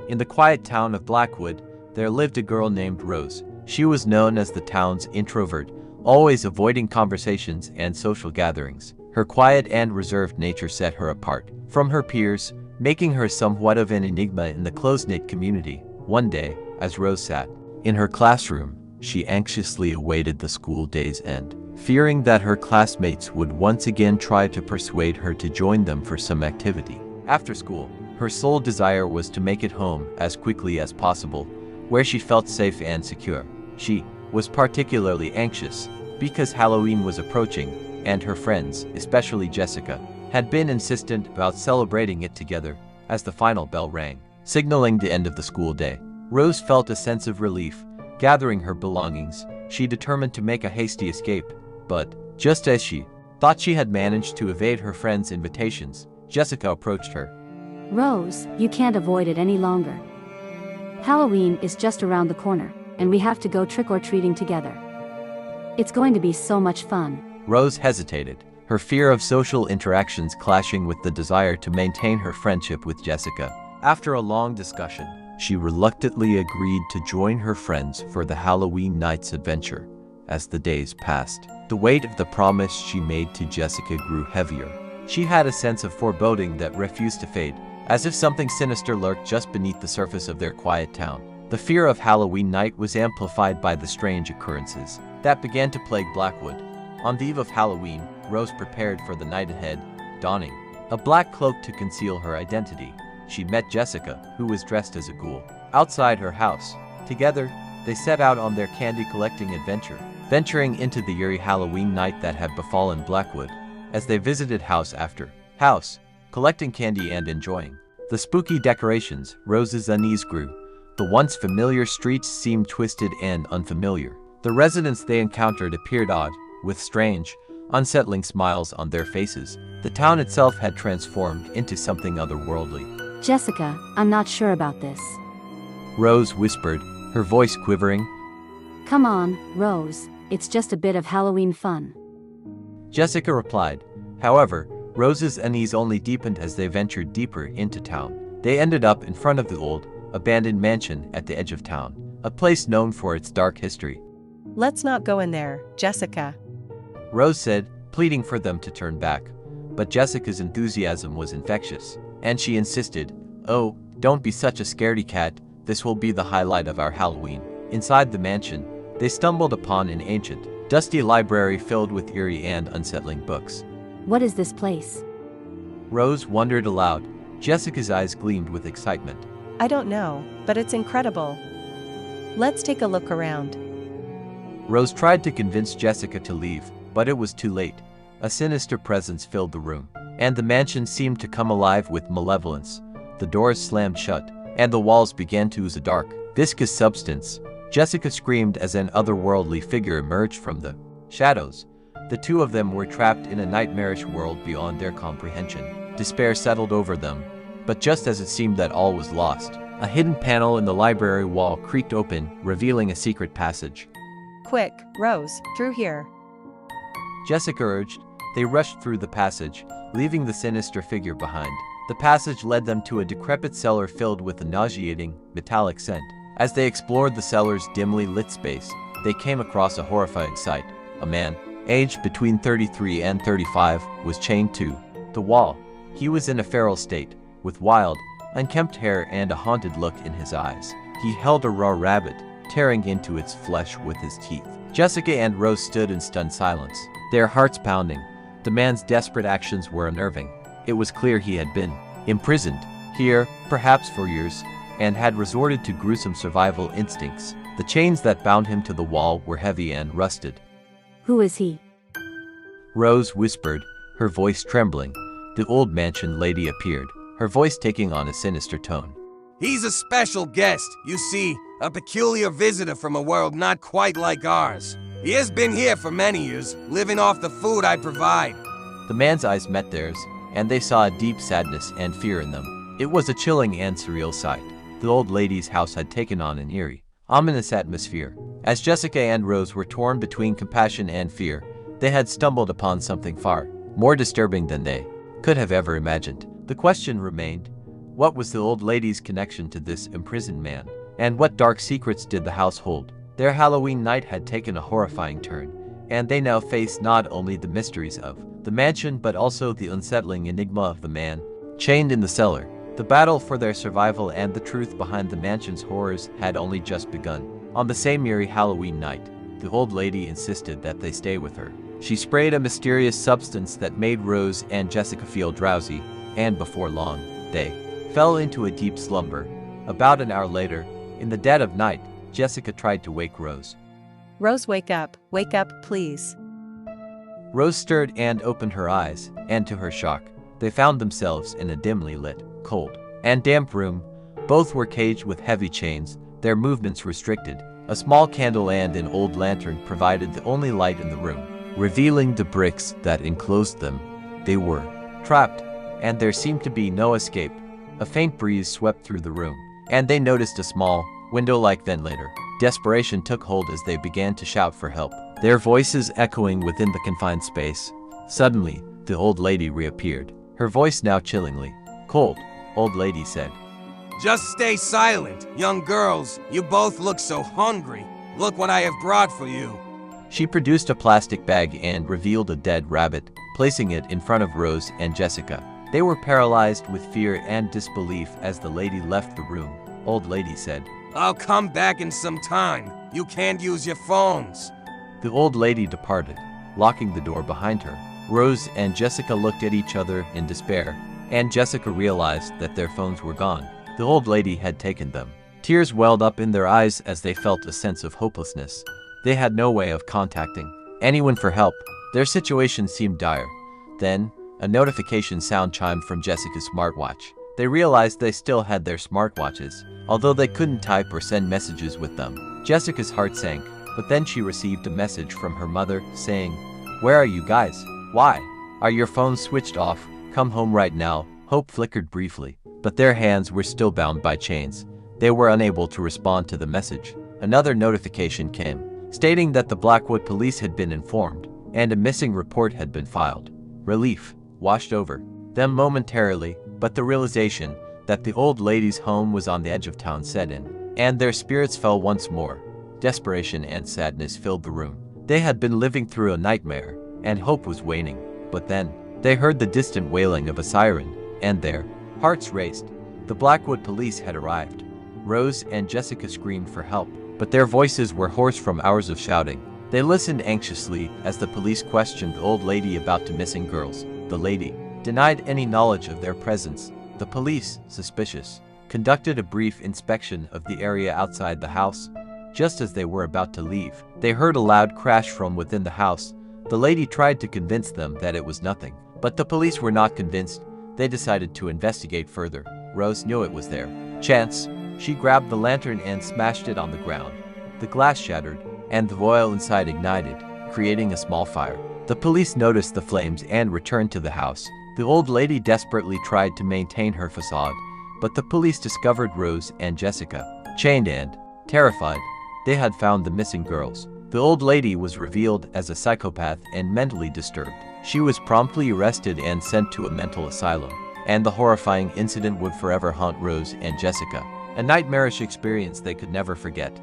In the quiet town of Blackwood, there lived a girl named Rose. She was known as the town's introvert, always avoiding conversations and social gatherings. Her quiet and reserved nature set her apart from her peers, making her somewhat of an enigma in the close-knit community. One day, as Rose sat in her classroom, she anxiously awaited the school day's end, fearing that her classmates would once again try to persuade her to join them for some activity. After school, her sole desire was to make it home as quickly as possible, where she felt safe and secure. She was particularly anxious because Halloween was approaching, and her friends, especially Jessica, had been insistent about celebrating it together. As the final bell rang, signaling the end of the school day, Rose felt a sense of relief. Gathering her belongings, she determined to make a hasty escape. But, just as she thought she had managed to evade her friends' invitations, Jessica approached her. Rose, you can't avoid it any longer. Halloween is just around the corner, and we have to go trick-or-treating together. It's going to be so much fun. Rose hesitated, her fear of social interactions clashing with the desire to maintain her friendship with Jessica. After a long discussion, she reluctantly agreed to join her friends for the Halloween night's adventure. As the days passed, the weight of the promise she made to Jessica grew heavier. She had a sense of foreboding that refused to fade, as if something sinister lurked just beneath the surface of their quiet town. The fear of Halloween night was amplified by the strange occurrences that began to plague Blackwood. On the eve of Halloween, Rose prepared for the night ahead, donning a black cloak to conceal her identity. She met Jessica, who was dressed as a ghoul, outside her house. Together, they set out on their candy-collecting adventure, venturing into the eerie Halloween night that had befallen Blackwood. As they visited house after house, collecting candy and enjoying the spooky decorations, Rose's unease grew. The once familiar streets seemed twisted and unfamiliar. The residents they encountered appeared odd, with strange, unsettling smiles on their faces. The town itself had transformed into something otherworldly. Jessica, I'm not sure about this. Rose whispered, her voice quivering. Come on, Rose, it's just a bit of Halloween fun. Jessica replied. However, Rose's unease only deepened as they ventured deeper into town. They ended up in front of the old, abandoned mansion at the edge of town, a place known for its dark history. Let's not go in there, Jessica. Rose said, pleading for them to turn back. But Jessica's enthusiasm was infectious, and she insisted, "Oh, don't be such a scaredy cat, this will be the highlight of our Halloween." Inside the mansion, they stumbled upon an ancient, dusty library filled with eerie and unsettling books. What is this place? Rose wondered aloud. Jessica's eyes gleamed with excitement. I don't know, but it's incredible. Let's take a look around. Rose tried to convince Jessica to leave, but it was too late. A sinister presence filled the room, and the mansion seemed to come alive with malevolence. The doors slammed shut, and the walls began to ooze a dark, viscous substance. Jessica screamed as an otherworldly figure emerged from the shadows. The two of them were trapped in a nightmarish world beyond their comprehension. Despair settled over them, but just as it seemed that all was lost, a hidden panel in the library wall creaked open, revealing a secret passage. Quick, Rose, through here. Jessica urged. They rushed through the passage, leaving the sinister figure behind. The passage led them to a decrepit cellar filled with a nauseating, metallic scent. As they explored the cellar's dimly lit space, they came across a horrifying sight. A man, aged between 33 and 35, was chained to the wall. He was in a feral state, with wild, unkempt hair and a haunted look in his eyes. He held a raw rabbit, tearing into its flesh with his teeth. Jessica and Rose stood in stunned silence, their hearts pounding. The man's desperate actions were unnerving. It was clear he had been imprisoned here, perhaps for years, and had resorted to gruesome survival instincts. The chains that bound him to the wall were heavy and rusted. Who is he? Rose whispered, her voice trembling. The old mansion lady appeared, her voice taking on a sinister tone. He's a special guest, you see, a peculiar visitor from a world not quite like ours. He has been here for many years, living off the food I provide. The man's eyes met theirs, and they saw a deep sadness and fear in them. It was a chilling and surreal sight. The old lady's house had taken on an eerie, ominous atmosphere. As Jessica and Rose were torn between compassion and fear, they had stumbled upon something far more disturbing than they could have ever imagined. The question remained, What was the old lady's connection to this imprisoned man? And what dark secrets did the house hold? Their Halloween night had taken a horrifying turn, and they now faced not only the mysteries of the mansion but also the unsettling enigma of the man chained in the cellar. The battle for their survival and the truth behind the mansion's horrors had only just begun. On the same eerie Halloween night, the old lady insisted that they stay with her. She sprayed a mysterious substance that made Rose and Jessica feel drowsy, and before long, they fell into a deep slumber. About an hour later, in the dead of night, Jessica tried to wake Rose. Rose, wake up, please. Rose stirred and opened her eyes, and to her shock, they found themselves in a dimly lit, cold, and damp room. Both were caged with heavy chains, their movements restricted. A small candle and an old lantern provided the only light in the room, revealing the bricks that enclosed them. They were trapped, and there seemed to be no escape. A faint breeze swept through the room, and they noticed a small, window-like ventilator. Desperation took hold as they began to shout for help, their voices echoing within the confined space. Suddenly, the old lady reappeared, her voice now chillingly cold. Old lady said, "Just stay silent, young girls. You both look so hungry. Look what I have brought for you." She produced a plastic bag and revealed a dead rabbit, placing it in front of Rose and Jessica. They were paralyzed with fear and disbelief as the lady left the room. Old lady said, "I'll come back in some time. You can't use your phones." The old lady departed, locking the door behind her. Rose and Jessica looked at each other in despair, and Jessica realized that their phones were gone. The old lady had taken them. Tears welled up in their eyes as they felt a sense of hopelessness. They had no way of contacting anyone for help. Their situation seemed dire. Then, a notification sound chimed from Jessica's smartwatch. They realized they still had their smartwatches, although they couldn't type or send messages with them. Jessica's heart sank, but then she received a message from her mother saying, "Where are you guys? Why are your phones switched off? Come home right now." Hope flickered briefly, but their hands were still bound by chains. They were unable to respond to the message. Another notification came, stating that the Blackwood police had been informed, and a missing report had been filed. Relief washed over them momentarily, but the realization that the old lady's home was on the edge of town set in, and their spirits fell once more. Desperation and sadness filled the room. They had been living through a nightmare, and hope was waning. But then, they heard the distant wailing of a siren, and their hearts raced. The Blackwood police had arrived. Rose and Jessica screamed for help, but their voices were hoarse from hours of shouting. They listened anxiously as the police questioned the old lady about the missing girls. The lady denied any knowledge of their presence. The police, suspicious, conducted a brief inspection of the area outside the house. Just as they were about to leave, they heard a loud crash from within the house. The lady tried to convince them that it was nothing, but the police were not convinced. They decided to investigate further. Rose knew it was there. Chance. She grabbed the lantern and smashed it on the ground. The glass shattered, and the oil inside ignited, creating a small fire. The police noticed the flames and returned to the house. The old lady desperately tried to maintain her facade, but the police discovered Rose and Jessica, chained and terrified. They had found the missing girls. The old lady was revealed as a psychopath and mentally disturbed. She was promptly arrested and sent to a mental asylum, and the horrifying incident would forever haunt Rose and Jessica, a nightmarish experience they could never forget.